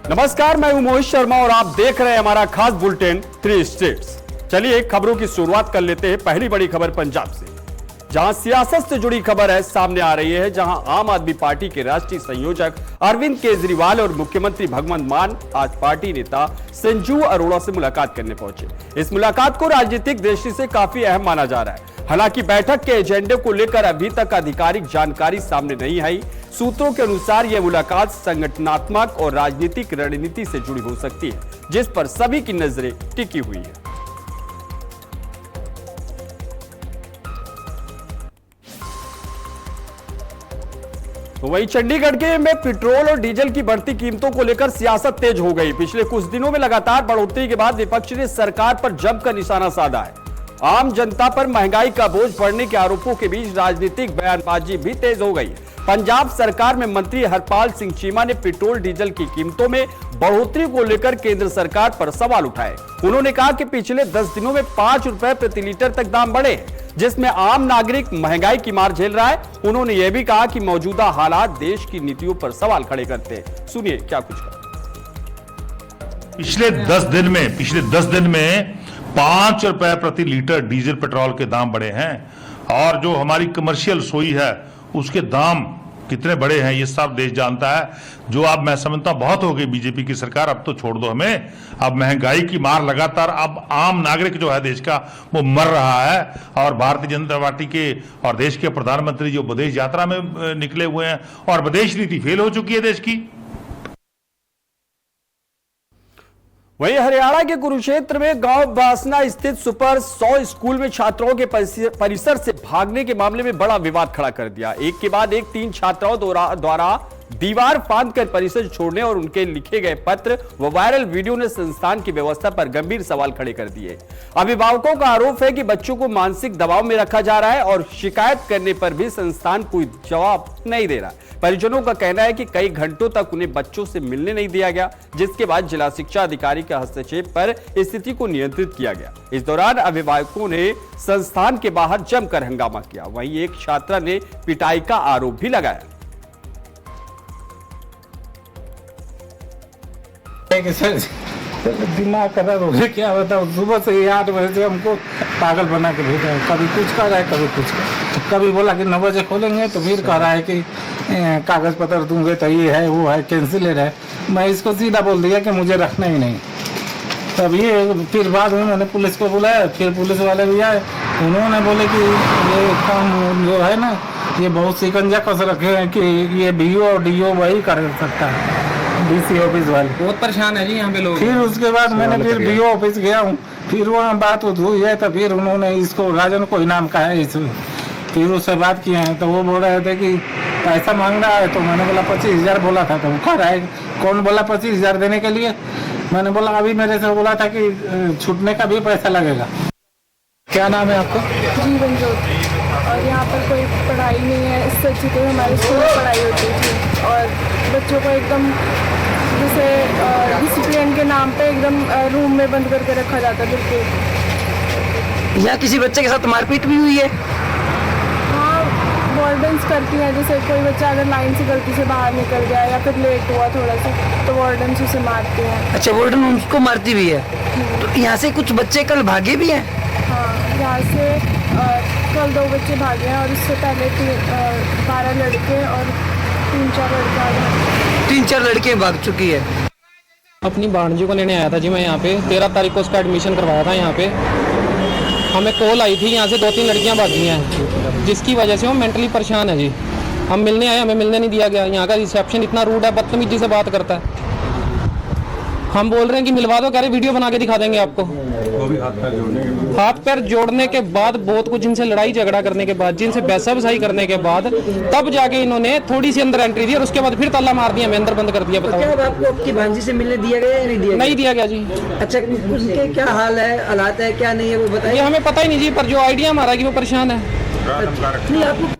नमस्कार, मैं हूं मोहित शर्मा और आप देख रहे हैं हमारा खास बुलेटिन 3 स्टेट्स। चलिए खबरों की शुरुआत कर लेते हैं। पहली बड़ी खबर पंजाब से, जहां सियासत से जुड़ी खबर है सामने आ रही है, जहां आम आदमी पार्टी के राष्ट्रीय संयोजक अरविंद केजरीवाल और मुख्यमंत्री भगवंत मान आज पार्टी नेता संजू अरोड़ा से मुलाकात करने पहुंचे। इस मुलाकात को राजनीतिक दृष्टि से काफी अहम माना जा रहा है। हालांकि बैठक के एजेंडे को लेकर अभी तक आधिकारिक जानकारी सामने नहीं आई। सूत्रों के अनुसार यह मुलाकात संगठनात्मक और राजनीतिक रणनीति से जुड़ी हो सकती है, जिस पर सभी की नजरें टिकी हुई है। तो वहीं चंडीगढ़ के में पेट्रोल और डीजल की बढ़ती कीमतों को लेकर सियासत तेज हो गई। पिछले कुछ दिनों में लगातार बढ़ोतरी के बाद विपक्ष ने सरकार पर जमकर निशाना साधा है। आम जनता पर महंगाई का बोझ बढ़ने के आरोपों के बीच राजनीतिक बयानबाजी भी तेज हो गई। पंजाब सरकार में मंत्री हरपाल सिंह चीमा ने पेट्रोल डीजल की कीमतों में बढ़ोतरी को लेकर केंद्र सरकार पर सवाल उठाए। उन्होंने कहा कि पिछले 10 दिनों में 5 रुपए प्रति लीटर तक दाम बढ़े हैं, जिसमें आम नागरिक महंगाई की मार झेल रहा है। उन्होंने यह भी कहा कि मौजूदा हालात देश की नीतियों पर सवाल खड़े करते हैं। सुनिए क्या कुछ कहा। पिछले 10 दिन में 5 रुपए प्रति लीटर डीजल पेट्रोल के दाम बढ़े हैं और जो हमारी कमर्शियल सोई है उसके दाम कितने बड़े हैं ये सब देश जानता है। जो अब मैं समझता हूं बहुत हो गई बीजेपी की सरकार, अब तो छोड़ दो हमें। अब महंगाई की मार लगातार, अब आम नागरिक जो है देश का वो मर रहा है और भारतीय जनता पार्टी के और देश के प्रधानमंत्री जो विदेश यात्रा में निकले हुए हैं और विदेश नीति फेल हो चुकी है देश की। वहीं हरियाणा के कुरुक्षेत्र में गांव बासना स्थित सुपर 100 स्कूल में छात्राओं के परिसर से भागने के मामले में बड़ा विवाद खड़ा कर दिया। एक के बाद एक 3 छात्राओं द्वारा दीवार फांदकर परिसर छोड़ने और उनके लिखे गए पत्र व वायरल वीडियो ने संस्थान की व्यवस्था पर गंभीर सवाल खड़े कर दिए। अभिभावकों का आरोप है कि बच्चों को मानसिक दबाव में रखा जा रहा है और शिकायत करने पर भी संस्थान कोई जवाब नहीं दे रहा। परिजनों का कहना है कि कई घंटों तक उन्हें बच्चों से मिलने नहीं दिया गया, जिसके बाद जिला शिक्षा अधिकारी के हस्तक्षेप पर स्थिति को नियंत्रित किया गया। इस दौरान अभिभावकों ने संस्थान के बाहर जमकर हंगामा किया। वहीं एक छात्रा ने पिटाई का आरोप भी लगाया। सर दिमाग खराब हो गया, क्या बताओ। सुबह से 8 बजे से हमको पागल बना के भेजा है। कभी कुछ कर रहा है, कभी कुछ कर। कभी बोला कि 9 बजे खोलेंगे, तो फिर कह रहा है कि कागज पत्र दूंगे तो ये है वो है, कैंसिलर है। मैं इसको सीधा बोल दिया कि मुझे रखना ही नहीं। तब ये फिर बाद में उन्होंने पुलिस को बुलाया, फिर पुलिस वाले भी आए। उन्होंने बोले कि ये काम जो है ना, ये बहुत शिकंजा कस रखे हैं कि ये BO और DO वही कर सकता है, DC ऑफिस वाले। बहुत परेशान है जी यहाँ पे लोग। फिर उसके बाद मैंने फिर BO ऑफिस गया हूँ, फिर वहाँ बात हुई है। तो फिर उन्होंने इसको राजन को इनाम कहा है इसमें। फिर उससे बात किए हैं तो वो बोल रहे थे कि पैसा मांग रहा है। तो मैंने बोला 25,000 बोला था। तो वो कह रहा है कौन बोला 25,000 देने के लिए। मैंने बोला अभी मेरे से बोला था कि छूटने का भी पैसा लगेगा। क्या नाम है आपका? जीवन ज्योति। और यहाँ पर कोई पढ़ाई नहीं है। इससे अच्छी तो हमारे स्कूल में पढ़ाई होती थी और बच्चों को एकदम जैसे डिसिप्लिन के नाम पे एकदम रूम में बंद करके रखा जाता है। बिल्कुल। यहाँ किसी बच्चे के साथ मारपीट भी हुई है? हाँ, वार्डन्स करती हैं। जैसे कोई बच्चा अगर लाइन से गलती से बाहर निकल गया या फिर लेट हुआ थोड़ा सा, तो वार्डन्स उसे मारते हैं। अच्छा, वार्डन उसको मारती भी है। तो यहाँ से कुछ बच्चे कल भागे भी हैं? हाँ, यहाँ से कल 2 बच्चे भागे हैं और उससे पहले 12 लड़के और 3-4 लड़के आ गए। 3-4 लड़के भाग चुकी है। अपनी भांजी को लेने आया था जी मैं यहाँ पे। 13 तारीख को उसका एडमिशन करवाया था यहाँ पे। हमें कॉल आई थी यहाँ से 2-3 लड़कियाँ भागी हैं, जिसकी वजह से वो मेंटली परेशान है जी। हम मिलने आए, हमें मिलने नहीं दिया गया। यहाँ का रिसेप्शन इतना रूड है, बदतमीजी से बात करता है। हम बोल रहे हैं कि मिलवा दो, कह रहे वीडियो बना के दिखा देंगे आपको। हाथ पैर जोड़ने के बाद, बहुत कुछ इनसे लड़ाई झगड़ा करने के बाद, जिनसे बहसा-बसाई करने के बाद, तब जाके इन्होंने थोड़ी सी अंदर एंट्री दी और उसके बाद फिर ताला मार दिया, हमें अंदर बंद कर दिया। बताओ क्या आपको आपकी भांजी से मिलने दिया गया या नहीं दिया गया? नहीं दिया गया जी। अच्छा, उसके क्या हाल है, हालात है, क्या नहीं है वो बताइए। ये हमें पता ही नहीं जी, पर जो आइडिया हमारा कि वो परेशान है। नहीं आपको।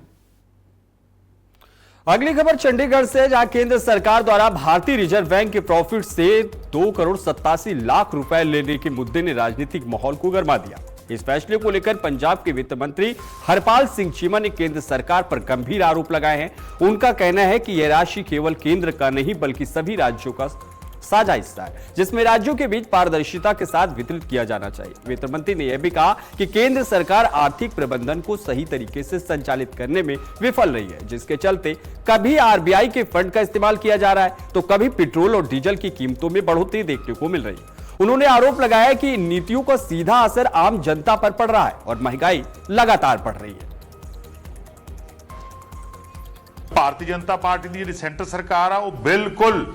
अगली खबर चंडीगढ़ से, जहां केंद्र सरकार द्वारा भारतीय रिजर्व बैंक के प्रॉफिट से 2 करोड़ 87 लाख रुपए लेने के मुद्दे ने राजनीतिक माहौल को गरमा दिया। इस फैसले को लेकर पंजाब के वित्त मंत्री हरपाल सिंह चीमा ने केंद्र सरकार पर गंभीर आरोप लगाए हैं। उनका कहना है कि यह राशि केवल केंद्र का नहीं बल्कि सभी राज्यों का साझा हिस्सा है, जिसमें राज्यों के बीच पारदर्शिता के साथ वितरित किया जाना चाहिए। वित्त मंत्री ने यह भी कहा कि केंद्र सरकार आर्थिक प्रबंधन को सही तरीके से संचालित करने में विफल रही है, जिसके चलते कभी आरबीआई के फंड का इस्तेमाल किया जा रहा है तो कभी पेट्रोल और डीजल की कीमतों में बढ़ोतरी देखने को मिल रही है। उन्होंने आरोप लगाया कि इन नीतियों का सीधा असर आम जनता पर पड़ रहा है और महंगाई लगातार बढ़ रही है। ਭਾਰਤੀ ਜਨਤਾ ਪਾਰਟੀ ਦੀ ਜਿਹੜੀ ਸੈਂਟਰ ਸਰਕਾਰ ਆ ਉਹ ਬਿਲਕੁਲ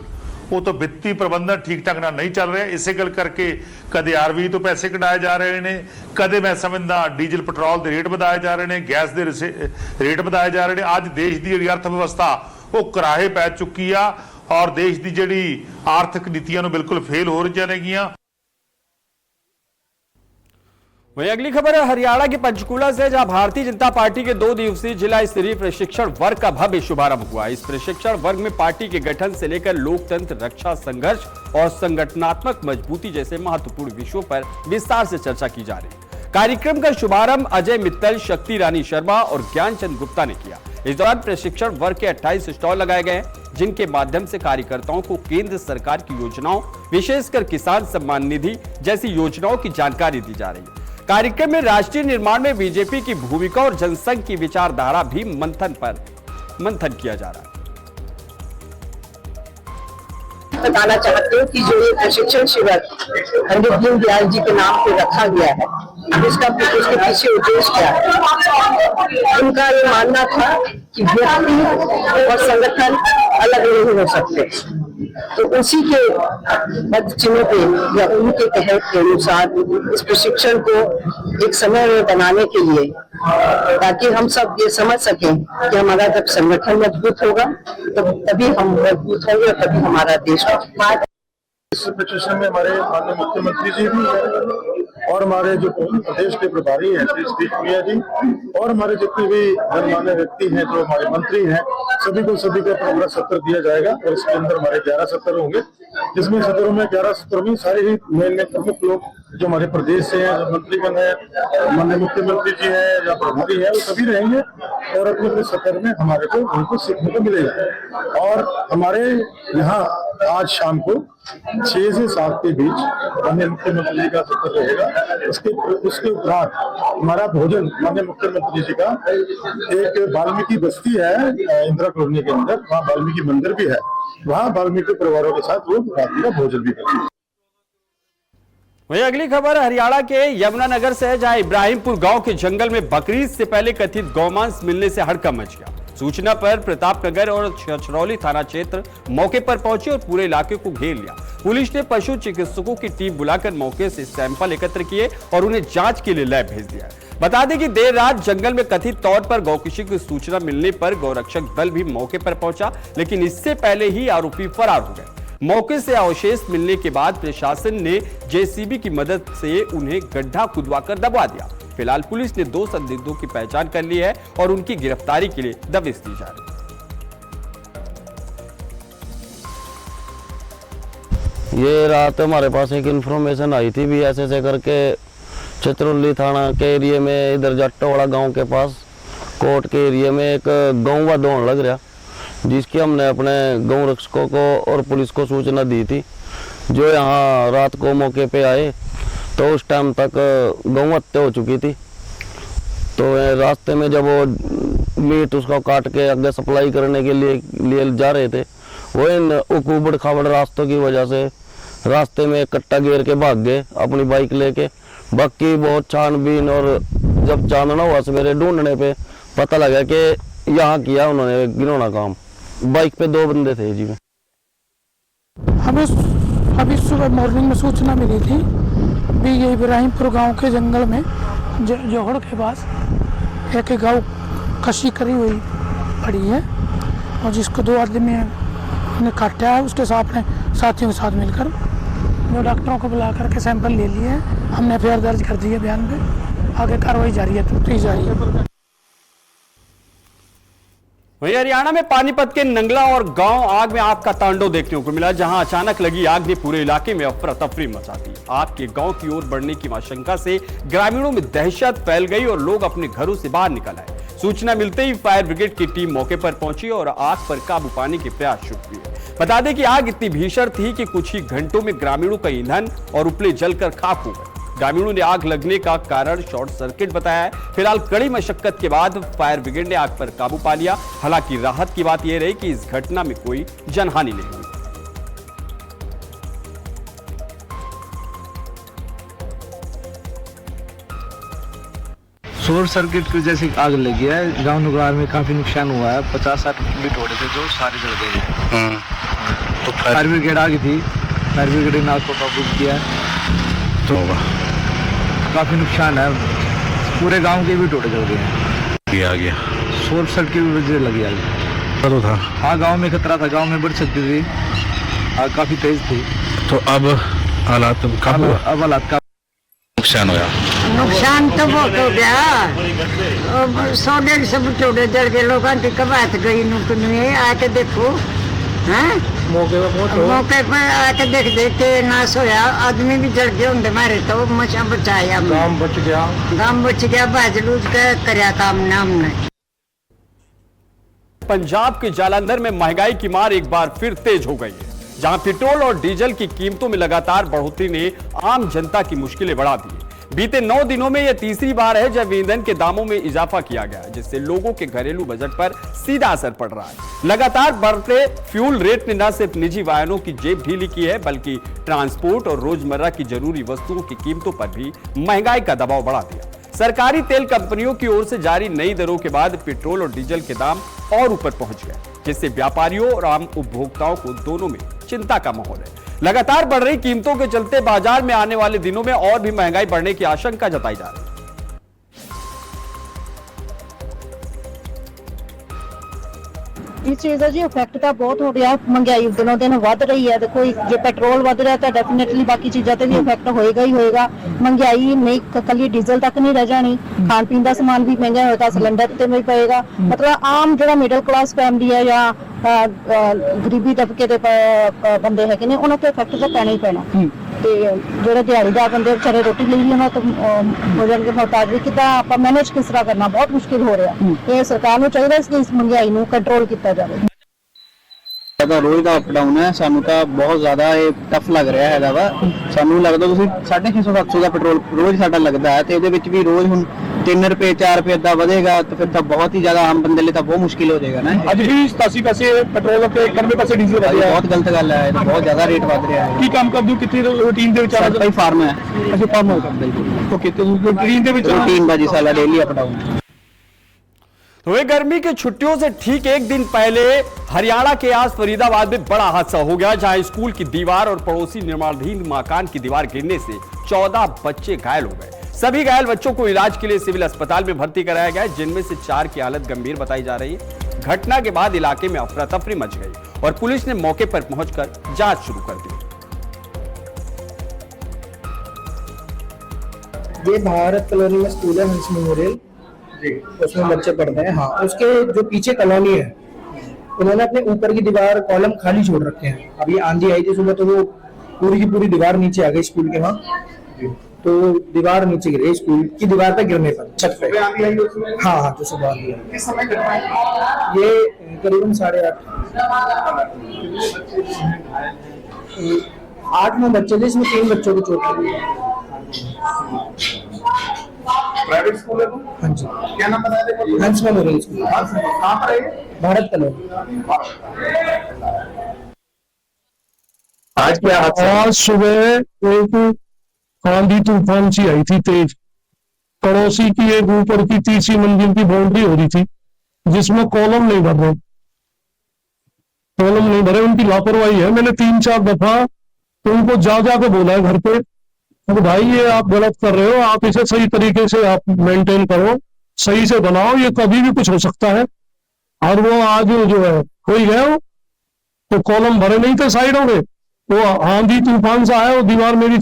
ਉਹ ਤਾਂ ਵਿੱਤੀ ਪ੍ਰਬੰਧਨ ਠੀਕ ਠਾਕ ਨਾਲ ਨਹੀਂ ਚੱਲ ਰਿਹਾ। ਇਸੇ ਗੱਲ ਕਰਕੇ ਕਦੇ ਆਰਬੀ ਤੋਂ ਪੈਸੇ ਕਢਾਏ ਜਾ ਰਹੇ ਨੇ, ਕਦੇ ਮੈਂ ਸਮਝਦਾ ਡੀਜ਼ਲ ਪੈਟਰੋਲ ਦੇ ਰੇਟ ਵਧਾਏ ਜਾ ਰਹੇ ਨੇ, ਗੈਸ ਦੇ ਰੇਟ ਵਧਾਏ ਜਾ ਰਹੇ ਨੇ। ਅੱਜ ਦੇਸ਼ ਦੀ ਜਿਹੜੀ ਅਰਥ ਵਿਵਸਥਾ ਉਹ ਕਰਾਹੇ ਪੈ ਚੁੱਕੀ ਆ ਔਰ ਦੇਸ਼ ਦੀ ਜਿਹੜੀ ਆਰਥਿਕ ਨੀਤੀਆਂ ਨੂੰ ਬਿਲकुल ਫੇਲ ਹੋ ਰਹੀਆਂ ਨੇਗੀਆਂ। वहीं अगली खबर है हरियाणा के पंचकूला से, जहां भारतीय जनता पार्टी के 2 दिवसीय जिला स्तरीय प्रशिक्षण वर्ग का भव्य शुभारंभ हुआ। इस प्रशिक्षण वर्ग में पार्टी के गठन से लेकर लोकतंत्र, रक्षा, संघर्ष और संगठनात्मक मजबूती जैसे महत्वपूर्ण विषयों पर विस्तार से चर्चा की जा रही है। कार्यक्रम का शुभारंभ अजय मित्तल, शक्ति रानी शर्मा और ज्ञानचंद गुप्ता ने किया। इस दौरान प्रशिक्षण वर्ग के 28 स्टॉल लगाए गए, जिनके माध्यम से कार्यकर्ताओं को केंद्र सरकार की योजनाओं, विशेषकर किसान सम्मान निधि जैसी योजनाओं की जानकारी दी जा रही है। कार्यक्रम में राष्ट्रीय निर्माण में बीजेपी की भूमिका और जनसंघ की विचारधारा भी मंथन किया जा रहा है। बताना चाहते हैं कि जो ये प्रशिक्षण शिविर पंडित दीनदयाल जी के नाम पे रखा गया है, उसके पीछे उद्देश्य क्या है। उनका ये मानना था कि व्यक्ति और संगठन अलग नहीं हो सकते, तो उसी के पद चिन्ह पे या उनके तहत के अनुसार इस प्रशिक्षण को एक समय में बनाने के लिए, ताकि हम सब ये समझ सकें कि हमारा जब संगठन मजबूत होगा तो तभी हम मजबूत होंगे और तभी हमारा देश मजबूत। इस प्रशिक्षण में हमारे माननीय मुख्यमंत्री जी भी हैं और हमारे जो प्रदेश के प्रभारी हैं श्री सतीश पुनिया जी और हमारे जितने भी गणमान्य व्यक्ति हैं, जो हमारे मंत्री हैं, सभी का पूरा सत्र दिया जाएगा। और इसके अंदर हमारे 11 सत्र होंगे, जिसमें सत्रों में 11 सत्रों में सारे ही मेन प्रमुख लोग जो हमारे प्रदेश से हैं, जो मंत्रीगण है, माननीय मुख्यमंत्री जी हैं या प्रभारी है, वो सभी रहेंगे और अपने सत्र में हमारे को उनको सीखने को मिलेगा। और हमारे यहाँ आज शाम को 6 से 7 के बीच माननीय मुख्यमंत्री जी का सत्र रहेगा। उसके उपरांत हमारा भोजन माननीय मुख्यमंत्री जी का एक वाल्मीकि बस्ती है इंदिरा कॉलोनी के अंदर, वहाँ वाल्मीकि मंदिर भी है, वहाँ वाल्मीकि परिवारों के साथ वो रात्रि का भोजन भी करेंगे। वहीं अगली खबर हरियाणा के यमुनानगर से है, जहां इब्राहिमपुर गांव के जंगल में बकरीद से पहले कथित गौमांस मिलने से हड़कंप मच गया। सूचना पर प्रतापनगर और छछरौली थाना क्षेत्र मौके पर पहुंचे और पूरे इलाके को घेर लिया। पुलिस ने पशु चिकित्सकों की टीम बुलाकर मौके से सैंपल एकत्र किए और उन्हें जांच के लिए लैब भेज दिया। बता दें कि देर रात जंगल में कथित तौर पर गौकिशी की सूचना मिलने पर गौरक्षक दल भी मौके पर पहुंचा, लेकिन इससे पहले ही आरोपी फरार हो गए। मौके से अवशेष मिलने के बाद प्रशासन ने जेसीबी की मदद से उन्हें गड्ढा खुदवाकर दबा दिया। फिलहाल पुलिस ने 2 संदिग्धों की पहचान कर ली है और उनकी गिरफ्तारी के लिए दबिश दी जा रही है। ये रात हमारे पास एक इन्फॉर्मेशन आई थी भी ऐसे करके छछरौली थाना के एरिया में, इधर जट्टोवाड़ा गांव के पास कोर्ट के एरिया में एक गौवा दौड़ लग रहा, जिसकी हमने अपने गौ रक्षकों को और पुलिस को सूचना दी थी, जो यहाँ रात को मौके पे आए तो उस टाइम तक गौ हत्या हो चुकी थी। तो रास्ते में जब वो मीट उसको काट के आगे सप्लाई करने के लिए जा रहे थे, वो इन उबड़ खाबड़ रास्तों की वजह से रास्ते में कट्टा घेर के भाग गए अपनी बाइक लेके। बाकी बहुत छानबीन और जब चांदना हुआ सवेरे ढूंढने पे पता लगा कि यहाँ किया उन्होंने घिनौना काम। बाइक पे 2 बंदे थे जी। हमें अभी सुबह मॉर्निंग में सूचना मिली थी भी ये इब्राहिमपुर गांव के जंगल में जोहड़ के पास एक गौ कशी करी हुई पड़ी है और जिसको 2 आदमी ने काटा है। उसके साथ अपने साथियों के साथ मिलकर जो डॉक्टरों को बुला करके सैंपल ले लिए हैं। हमने एफआईआर दर्ज कर दी है, बयान पे आगे कार्रवाई जारी है, तफ्तीश जारी है। वहीं हरियाणा में पानीपत के नंगला और गांव आग में आग का तांडव देखने को मिला, जहां अचानक लगी आग ने पूरे इलाके में अफरा तफरी मचा दी। आग के गांव की ओर बढ़ने की आशंका से ग्रामीणों में दहशत फैल गई और लोग अपने घरों से बाहर निकल आए। सूचना मिलते ही फायर ब्रिगेड की टीम मौके पर पहुंची और आग पर काबू पाने के प्रयास शुरू हुए। बता दें कि आग इतनी भीषण थी कि कुछ ही घंटों में ग्रामीणों का ईंधन और उपले जलकर खाक हो गए। ग्रामीणों ने आग लगने का कारण शॉर्ट सर्किट बताया है। फिलहाल कड़ी मशक्कत के बाद फायर ब्रिगेड ने आग पर काबू पा लिया। हालांकि राहत की बात यह रही कि इस घटना में कोई जनहानि नहीं हुई। शॉर्ट सर्किट की जैसी आग लगी है। गांव नगवार में काफी नुकसान हुआ है। 50-60 बिटोड़े थे जो सारे जल गए। तो फायर ब्रिगेड आ गई थी। फायर ब्रिगेड ने आग को काबू किया तो काफी नुकसान है। पूरे गांव के बिटोड़े जल गए हैं। आ गया शॉर्ट सर्किट की वजह लगी आग। तो था हाँ, गांव में खतरा था। गांव में बढ़ सकती थी। आग काफी तेज थी। तो अब हालात काबू अब हालात का नुकसान हुआ। नुकसान तो बहुत हो गया। 100-150 बिटोड़े जल गए। लोगों की कबात गई नुकने आके देखो। हैं मौके पर आके देख के नाश होया। आदमी भी जल गए होंगे मारे तो मचा बचाया। गांव बच गया। बाजलूज का करया काम ना हमने। पंजाब के जालंधर में महंगाई की मार एक बार फिर तेज हो गई है, जहां पेट्रोल और डीजल की कीमतों में लगातार बढ़ोतरी ने आम जनता की मुश्किलें बढ़ा दी। बीते 9 दिनों में यह तीसरी बार है जब ईंधन के दामों में इजाफा किया गया, जिससे लोगों के घरेलू बजट पर सीधा असर पड़ रहा है। लगातार बढ़ते फ्यूल रेट ने न सिर्फ निजी वाहनों की जेब ढीली की है, बल्कि ट्रांसपोर्ट और रोजमर्रा की जरूरी वस्तुओं की कीमतों पर भी महंगाई का दबाव बढ़ा दिया। सरकारी तेल कंपनियों की ओर से जारी नई दरों के बाद पेट्रोल और डीजल के दाम और ऊपर पहुंच गए, जिससे व्यापारियों और आम उपभोक्ताओं को दोनों में चिंता का माहौल है। लगातार बढ़ रही कीमतों के चलते बाजार में आने वाले दिनों में और भी महंगाई बढ़ने की आशंका जताई जा रही है। इस चीज़ ਦਾ ਜੀ ਇਫੈਕਟ ਤਾਂ ਬਹੁਤ ਹੋ ਰਿਹਾ। ਮਹਿੰਗਾਈ ਦਿਨੋਂ ਦਿਨ ਵੱਧ ਰਹੀ ਹੈ। ਦੇਖੋ ਜੇ ਪੈਟਰੋਲ ਵੱਧ ਰਿਹਾ ਤਾਂ ਡੈਫੀਨਿਟਲੀ ਬਾਕੀ ਚੀਜ਼ਾਂ ਤੇ ਵੀ ਇਫੈਕਟ ਹੋਏਗਾ ਹੀ ਹੋਏਗਾ। ਮਹਿੰਗਾਈ ਨਹੀਂ ਕੱਲੀ ਡੀਜ਼ਲ ਤੱਕ ਨਹੀਂ ਰਹਿ ਜਾਣੀ, ਖਾਣ ਪੀਣ ਦਾ ਸਮਾਨ ਵੀ ਮਹਿੰਗਾ ਹੋਏਗਾ, ਸਿਲੰਡਰ ਤੇ ਵੀ ਪਏਗਾ। ਮਤਲਬ ਆਮ ਜਿਹੜਾ ਮਿਡਲ ਕਲਾਸ ਫੈਮਿਲੀ ਹੈ ਜਾਂ ਗਰੀਬੀ ਤਬਕੇ ਦੇ ਬੰਦੇ ਹੈਗੇ ਨੇ ਉਹਨਾਂ ਤੇ ਇਫੈਕਟ ਤਾਂ ਪੈਣਾ ਹੀ ਪੈਣਾ। ਤੇ ਜਿਹੜੇ ਦਿਹਾੜੀਦਾਰ ਬੰਦੇ ਵਿਚਾਰੇ ਰੋਟੀ ਲਈ ਉਹਨਾਂ ਤੋਂ ਹੋ ਜਾਣਗੇ ਮੁਹਤਾਜ। ਵੀ ਕਿੱਦਾਂ ਆਪਾਂ ਮੈਨੇਜ ਕਿਸ ਤਰ੍ਹਾਂ ਕਰਨਾ ਬਹੁਤ ਮੁਸ਼ਕਿਲ ਹੋ ਰਿਹਾ। ਇਹ ਸਰਕਾਰ ਨੂੰ ਚਾਹੀਦਾ ਇਸ ਮਹਿੰਗਾਈ ਨੂੰ ਕੰਟਰੋਲ ਕੀਤਾ ਜਾਵੇ। ਰੋਜ਼ ਦਾ ਅਪ ਡਾਊਨ ਹੈ। ਸਾਨੂੰ ਤਾਂ ਬਹੁਤ ਜ਼ਿਆਦਾ ਇਹ ਟਫ ਲੱਗ ਰਿਹਾ ਹੈਗਾ ਵਾ। ਸਾਨੂੰ ਲੱਗਦਾ ਤੁਸੀਂ 650-700 ਦਾ ਪੈਟਰੋਲ ਰੋਜ਼ ਸਾਡਾ ਲੱਗਦਾ ਹੈ ਤੇ ਇਹਦੇ ਵਿੱਚ ਵੀ ਰੋਜ਼ ਹੁਣ 3 ਰੁਪਏ 4 ਰੁਪਏ ਦਾ ਵਧੇਗਾ ਤਾਂ ਫਿਰ ਤਾਂ ਬਹੁਤ ਹੀ ਜ਼ਿਆਦਾ ਆਮ ਬੰਦੇ ਲਈ ਤਾਂ ਬਹੁਤ ਮੁਸ਼ਕਿਲ ਹੋ ਜਾਏਗਾ ਨਾ। ਅੱਜ ਵੀ 87 ਪੈਸੇ ਪੈਟਰੋਲ ਤੇ 91 ਪੈਸੇ ਡੀਜ਼ਲ ਵਧ ਰਿਹਾ। ਬਹੁਤ ਗਲਤ ਗੱਲ ਹੈ। ਇਹ ਤਾਂ ਬਹੁਤ ਜ਼ਿਆਦਾ ਰੇਟ ਵਧ ਰਿਹਾ ਹੈ। ਕੀ ਕੰਮ ਕਰਦੇ ਹੋ? ਕਿੱਥੇ ਰੂਟੀਨ ਦੇ ਵਿੱਚ ਆ? ਭਾਈ ਫਾਰਮ ਹੈ। ਅਸੀਂ ਫਾਰਮ ਹੋ ਕਰਦੇ ਬਿਲਕੁਲ। ਓਕੇ, तो ਰੂਟੀਨ ਦੇ ਵਿੱਚ रूटीन बाजी साला डेली अप डाउन। तो गर्मी की छुट्टियों से ठीक एक दिन पहले हरियाणा के आस फरीदाबाद में बड़ा हादसा हो गया, जहां स्कूल की दीवार और पड़ोसी निर्माणाधीन मकान की दीवार गिरने से 14 बच्चे घायल हो गए। सभी घायल बच्चों को इलाज के लिए सिविल अस्पताल में भर्ती कराया गया, जिनमें से 4 की हालत गंभीर बताई जा रही है। घटना के बाद इलाके में अफरा तफरी मच गई और पुलिस ने मौके पर पहुंचकर जांच शुरू कर दी। ये भारत कॉलोनी में स्कूल है, हंस मेमोरियल, उसमें बच्चे पढ़ते हैं। हाँ, उसके जो पीछे कॉलोनी है उन्होंने अपने ऊपर की दीवार कॉलम खाली छोड़ रखे हैं। अभी आंधी आई थी सुबह तो वो पूरी की पूरी दीवार नीचे आ गई स्कूल के वहाँ। तो दीवार नीचे गिर गई स्कूल की दीवार पे गिरने पर छत पे। हाँ हाँ, तो सुबह आंधी आई। किस समय ये करीबन 8:30 8-9 बच्चे थे, इसमें 3 बच्चों को चोट लगी। प्राइवेट स्कूल है? हाँ जी। क्या नाम बताया? हंस मेमोरियल स्कूल। कहाँ पर है? भारत कॉलोनी। आज क्या? आज सुबह एक आंधी तूफान सी आई थी तेज। पड़ोसी की एक ऊपर की तीसरी मंजिल की बाउंड्री हो रही थी, जिसमें कॉलम नहीं भर रहे। कॉलम नहीं भरे, उनकी लापरवाही है। मैंने 3-4 दफा उनको जा के बोला है घर पे, तो भाई ये आप गलत कर रहे हो, आप इसे सही तरीके से आप मेंटेन करो, सही से बनाओ, ये कभी भी कुछ हो सकता है। और वो आज जो है हो ही गया, तो कॉलम भरे नहीं थे साइड हो गए। वो आंधी तूफान सा है, वो दीवार मेरी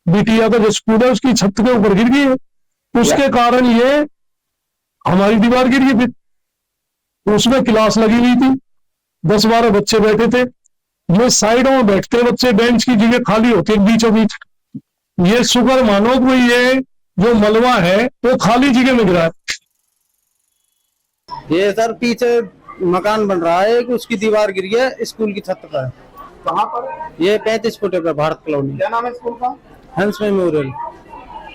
बिटिया का जो स्कूल है उसकी छत के ऊपर गिर गई है। उसके कारण ये हमारी दीवार गिर गई। फिर उसमें क्लास लगी हुई थी, 10-12 बच्चे बैठे थे। ये साइडों में बैठते बच्चे, बेंच की जगह खाली होती है बीचों बीच। ये शुक्र मानो कि ये जो मलबा है वो खाली जगह में गिरा है। ये सर पीछे मकान बन रहा है, उसकी दीवार गिरी है स्कूल की छत पर। कहाँ पर? ये 35 फुट पे भारत कॉलोनी। क्या नाम है स्कूल का? हंस मेमोरियल।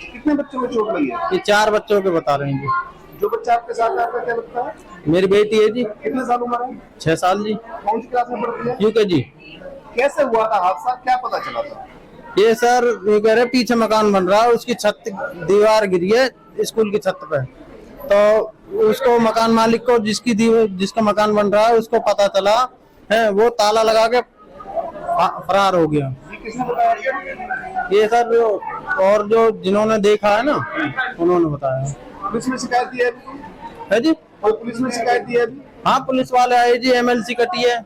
कितने बच्चों को चोट लगी है? ये 4 बच्चों के बता रहे हैं जी। जो बच्चा आपके साथ आता है क्या लगता है? मेरी बेटी है जी। कितने साल उम्र है? 6 साल जी। कौन सी क्लास में पढ़ती है? यूकेजी। कैसे हुआ था हादसा, क्या पता चला था? ये सर ये कह रहे पीछे मकान बन रहा है, उसकी छत दीवार गिरी है स्कूल की छत पे, तो उसको मकान मालिक को जिसका मकान बन रहा है उसको पता चला है, वो ताला लगा के फरार हो गया। किसने बताया? ये सर और जो जिन्होंने देखा है ना उन्होंने बताया। पुलिस में शिकायत दी है जी? और पुलिस में शिकायत दी है? हाँ पुलिस वाले आए जी, MLC कटी है।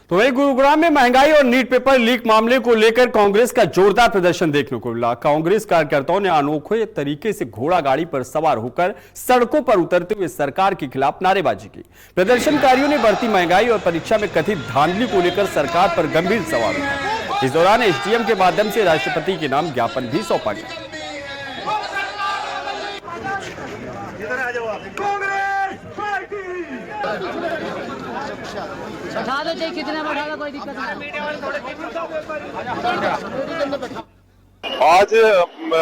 तो वहीं गुरुग्राम में महंगाई और नीट पेपर लीक मामले को लेकर कांग्रेस का जोरदार प्रदर्शन देखने को मिला। कांग्रेस कार्यकर्ताओं ने अनोखे तरीके से घोड़ा गाड़ी पर सवार होकर सड़कों पर उतरते हुए सरकार के खिलाफ नारेबाजी की। प्रदर्शनकारियों ने बढ़ती महंगाई और परीक्षा में कथित धांधली को लेकर सरकार पर गंभीर सवाल उठाए। इस दौरान SDM के माध्यम से राष्ट्रपति के नाम ज्ञापन भी सौंपा गया। आज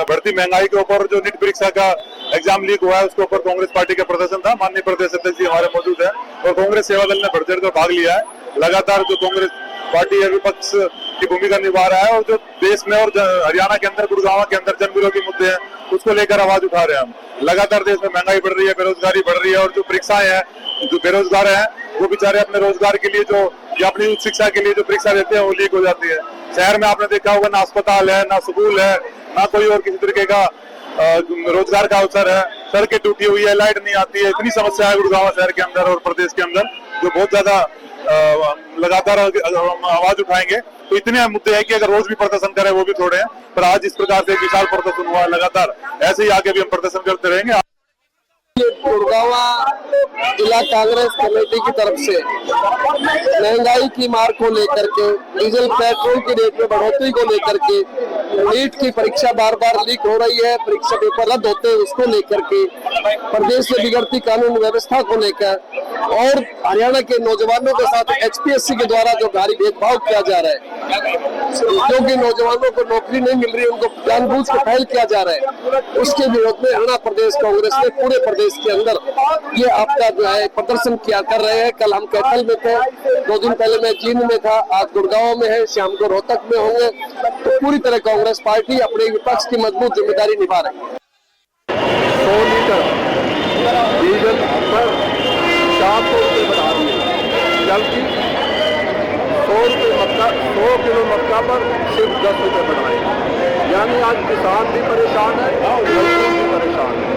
बढ़ती महंगाई के ऊपर जो नीट परीक्षा का एग्जाम लीक हुआ है उसके ऊपर कांग्रेस पार्टी का प्रदर्शन था। माननीय प्रदेश अध्यक्ष जी हमारे मौजूद है और कांग्रेस सेवा दल ने बढ़ चढ़ कर भाग लिया है। लगातार जो कांग्रेस पार्टी है विपक्ष की भूमिका निभा रहा है और जो देश में और हरियाणा के अंदर गुड़गांव के अंदर जन विरोधी मुद्दे हैं उसको लेकर आवाज उठा रहे हैं हम। लगातार देश में महंगाई बढ़ रही है, बेरोजगारी बढ़ रही है और जो परीक्षाएं हैं, जो बेरोजगार हैं वो बेचारे अपने रोजगार के लिए जो या अपनी उच्च शिक्षा के लिए जो परीक्षा देते हैं वो लीक हो जाती है। शहर में आपने देखा होगा ना अस्पताल है, ना स्कूल है, ना कोई और किसी तरीके का रोजगार का अवसर है। सड़कें टूटी हुई है, लाइट नहीं आती है। इतनी समस्या है गुड़गांव शहर के अंदर और प्रदेश के अंदर जो बहुत ज्यादा लगातार आवाज उठाएंगे। तो इतने मुद्दे हैं कि अगर रोज भी प्रदर्शन करें वो भी थोड़े हैं, पर आज इस प्रकार से विशाल प्रदर्शन हुआ है। लगातार ऐसे ही आगे भी हम प्रदर्शन करते रहेंगे। गुड़गांव जिला कांग्रेस कमेटी की तरफ से महंगाई की मार को लेकर के, डीजल पेट्रोल की रेट में बढ़ोतरी को लेकर के, नीट की परीक्षा बार बार लीक हो रही है, परीक्षा पेपर रद्द होते हैं उसको लेकर के, प्रदेश में बिगड़ती कानून व्यवस्था को लेकर और हरियाणा के नौजवानों के साथ HPSC के द्वारा जो भारी भेदभाव किया जा रहा है, क्योंकि नौजवानों को नौकरी नहीं मिल रही, उनको जानबूझ के पहल किया जा रहा है, उसके विरोध में हरियाणा प्रदेश कांग्रेस ने पूरे प्रदेश के अंदर ये आपका जो है प्रदर्शन किया कर रहे हैं। कल हम कैथल में थे, 2 दिन पहले मैं जींद में था, आज गुड़गांव में है, शाम को रोहतक में होंगे। तो पूरी तरह कांग्रेस पार्टी अपने विपक्ष की मजबूत जिम्मेदारी निभा रही है। 100 लीटर डीजल पर 400 रुपये बढ़ा दिए, जबकि 100 किलो मक्का पर सिर्फ 10 रुपये बढ़ाए। यानी आज किसान भी परेशान है और मजदूर भी परेशान है।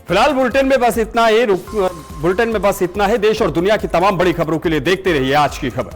फिलहाल बुलेटिन में बस इतना है। देश और दुनिया की तमाम बड़ी खबरों के लिए देखते रहिए आज की खबर।